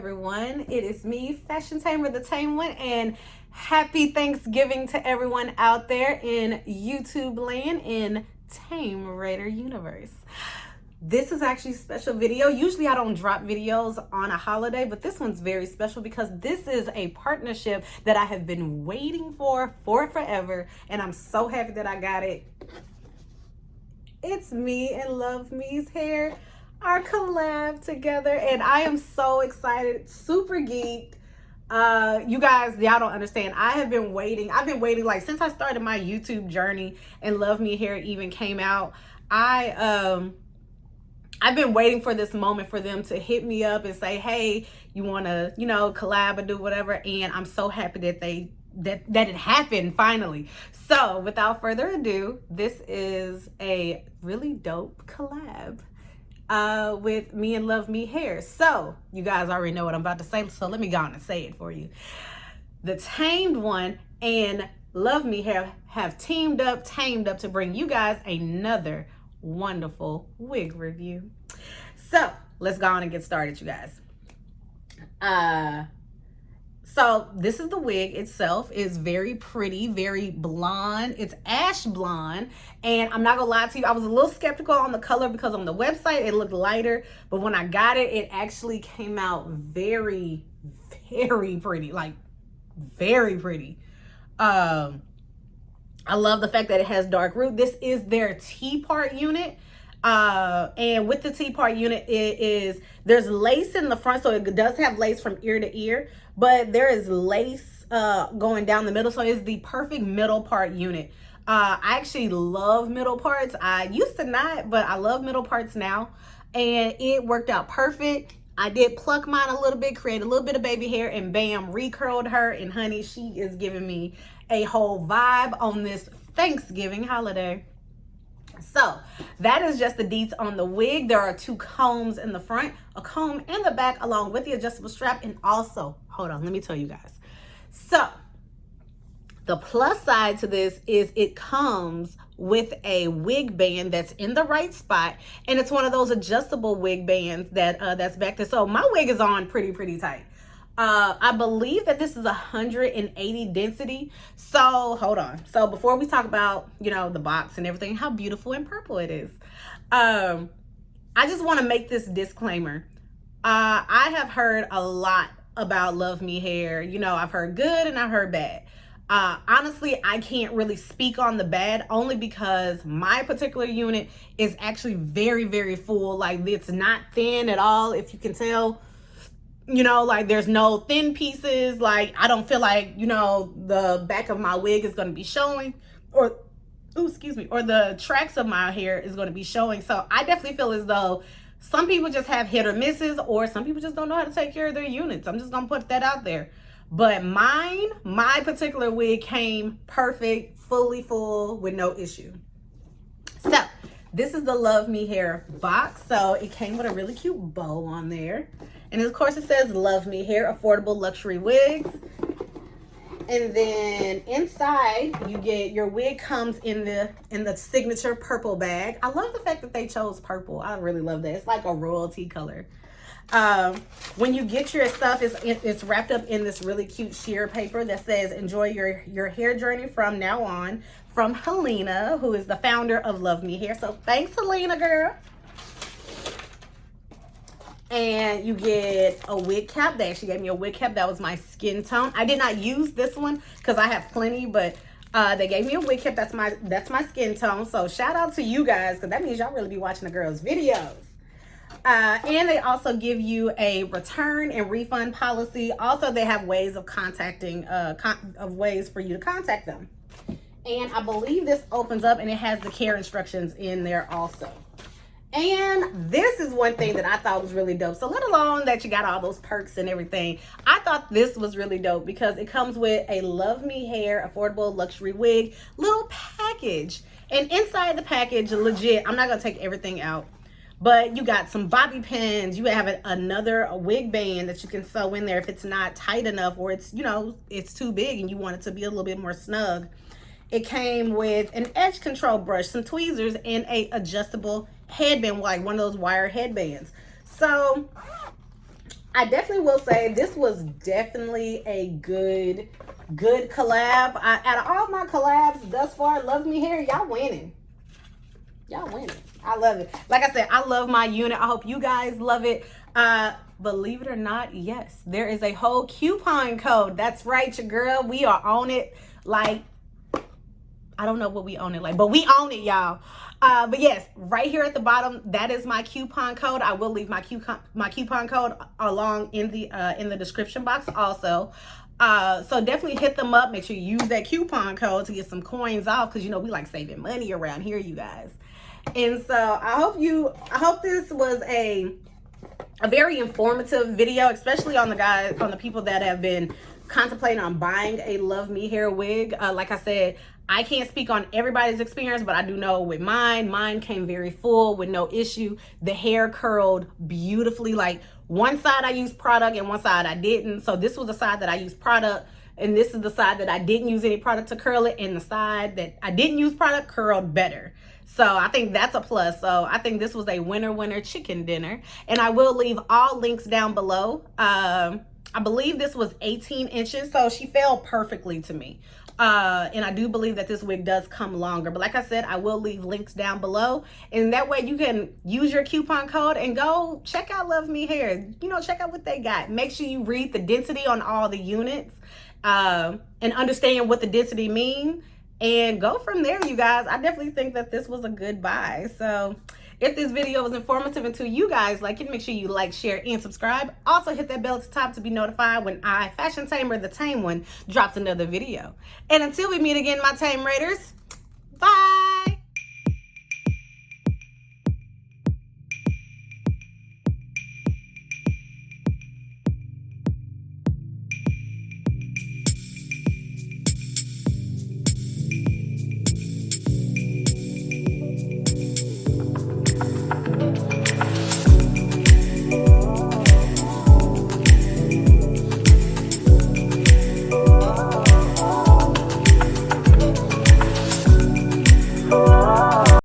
everyone. It is me, Fashion Tamer, the Tame One, and happy Thanksgiving to everyone out there in YouTube land, in Tame Raider universe. This is actually a special video. Usually I don't drop videos on a holiday, but this one's very special because this is a partnership that I have been waiting for forever, and I'm so happy that I got it. It's me and LuvMe's hair, our collab together, and I am so excited, super geeked. You guys, y'all don't understand. I've been waiting like since I started my YouTube journey and LuvMe hair even came out. I've been waiting for this moment for them to hit me up and say, hey, you want to, collab or do whatever. And I'm so happy that that it happened finally. So without further ado, this is a really dope collab with me and LuvMe hair. So you guys already know what I'm about to say, so let me go on and say it for you. The Tamed One and LuvMe hair have teamed up to bring you guys another wonderful wig review. So let's go on and get started, you guys. So this is the wig itself. It's very pretty, very blonde. It's ash blonde. And I'm not gonna lie to you, I was a little skeptical on the color because on the website it looked lighter, but when I got it, it actually came out very, very pretty, like very pretty. I love the fact that it has dark root. This is their T-part unit. And with the T-part unit, there's lace in the front, so it does have lace from ear to ear, but there is lace going down the middle, so it's the perfect middle part unit. I actually love middle parts. I used to not, but I love middle parts now, and it worked out perfect. I did pluck mine a little bit, create a little bit of baby hair, and bam, recurled her, and honey, she is giving me a whole vibe on this Thanksgiving holiday. So that is just the deets on the wig. There are two combs in the front, a comb in the back, along with the adjustable strap. And also, hold on, let me tell you guys. So the plus side to this is it comes with a wig band that's in the right spot, and it's one of those adjustable wig bands that that's back there. So my wig is on pretty tight. I believe that this is 180 density. So hold on. So before we talk about, the box and everything, how beautiful and purple it is. I just want to make this disclaimer. I have heard a lot about LuvMe hair. I've heard good and I've heard bad. Honestly, I can't really speak on the bad only because my particular unit is actually very full. Like, it's not thin at all, if you can tell. Like, there's no thin pieces. Like, I don't feel like, the back of my wig is going to be showing, or the tracks of my hair is going to be showing. So I definitely feel as though some people just have hit or misses, or some people just don't know how to take care of their units. I'm just going to put that out there. But my particular wig came perfect, fully full, with no issue. So this is the LuvMe hair box. So it came with a really cute bow on there. And of course it says LuvMe hair, affordable luxury wigs. And then inside you get your wig comes in the signature purple bag. I love the fact that they chose purple. I really love that. It's like a royalty color. When you get your stuff, it's wrapped up in this really cute sheer paper that says enjoy your hair journey from now on, from Helena, who is the founder of LuvMe hair. So thanks, Helena, girl. And you get a wig cap. They actually gave me a wig cap that was my skin tone. I did not use this one because I have plenty, but they gave me a wig cap that's my skin tone. So shout out to you guys, because that means y'all really be watching the girls' videos. And they also give you a return and refund policy. Also, they have ways of contacting, ways for you to contact them. And I believe this opens up and it has the care instructions in there also. And this is one thing that I thought was really dope. So let alone that you got all those perks and everything, I thought this was really dope because it comes with a LuvMe hair affordable luxury wig little package. And inside the package, legit, I'm not going to take everything out, but you got some bobby pins. You have another wig band that you can sew in there if it's not tight enough, or it's, it's too big and you want it to be a little bit more snug. It came with an edge control brush, some tweezers, and a adjustable headband, like one of those wire headbands. So I definitely will say this was definitely a good collab. Out of all my collabs thus far, LuvMe hair, y'all winning. Y'all winning. I love it. Like I said, I love my unit. I hope you guys love it. Believe it or not, yes, there is a whole coupon code. That's right, your girl. We are on it. Like, I don't know what we own it like, but we own it, y'all. But yes, right here at the bottom, that is my coupon code. I will leave my coupon code along in the description box also. So definitely hit them up. Make sure you use that coupon code to get some coins off, because you know we like saving money around here, you guys. And so I hope this was a very informative video, especially on the people that have been contemplating on buying a LuvMe hair wig. Like I said, I can't speak on everybody's experience, but I do know with mine came very full with no issue. The hair curled beautifully. Like, one side I used product and one side I didn't. So this was the side that I used product, and this is the side that I didn't use any product to curl it, and the side that I didn't use product curled better. So I think that's a plus. So I think this was a winner chicken dinner. And I will leave all links down below. I believe this was 18 inches, so she fell perfectly to me. And I do believe that this wig does come longer. But like I said, I will leave links down below. And that way you can use your coupon code and go check out LuvMe hair. You know, check out what they got. Make sure you read the density on all the units and understand what the density means. And go from there, you guys. I definitely think that this was a good buy. So if this video was informative and to you guys like it, make sure you like, share, and subscribe. Also hit that bell at the top to be notified when I, Fashion Tamer, the Tame One, drops another video. And until we meet again, my Tame Raiders, bye.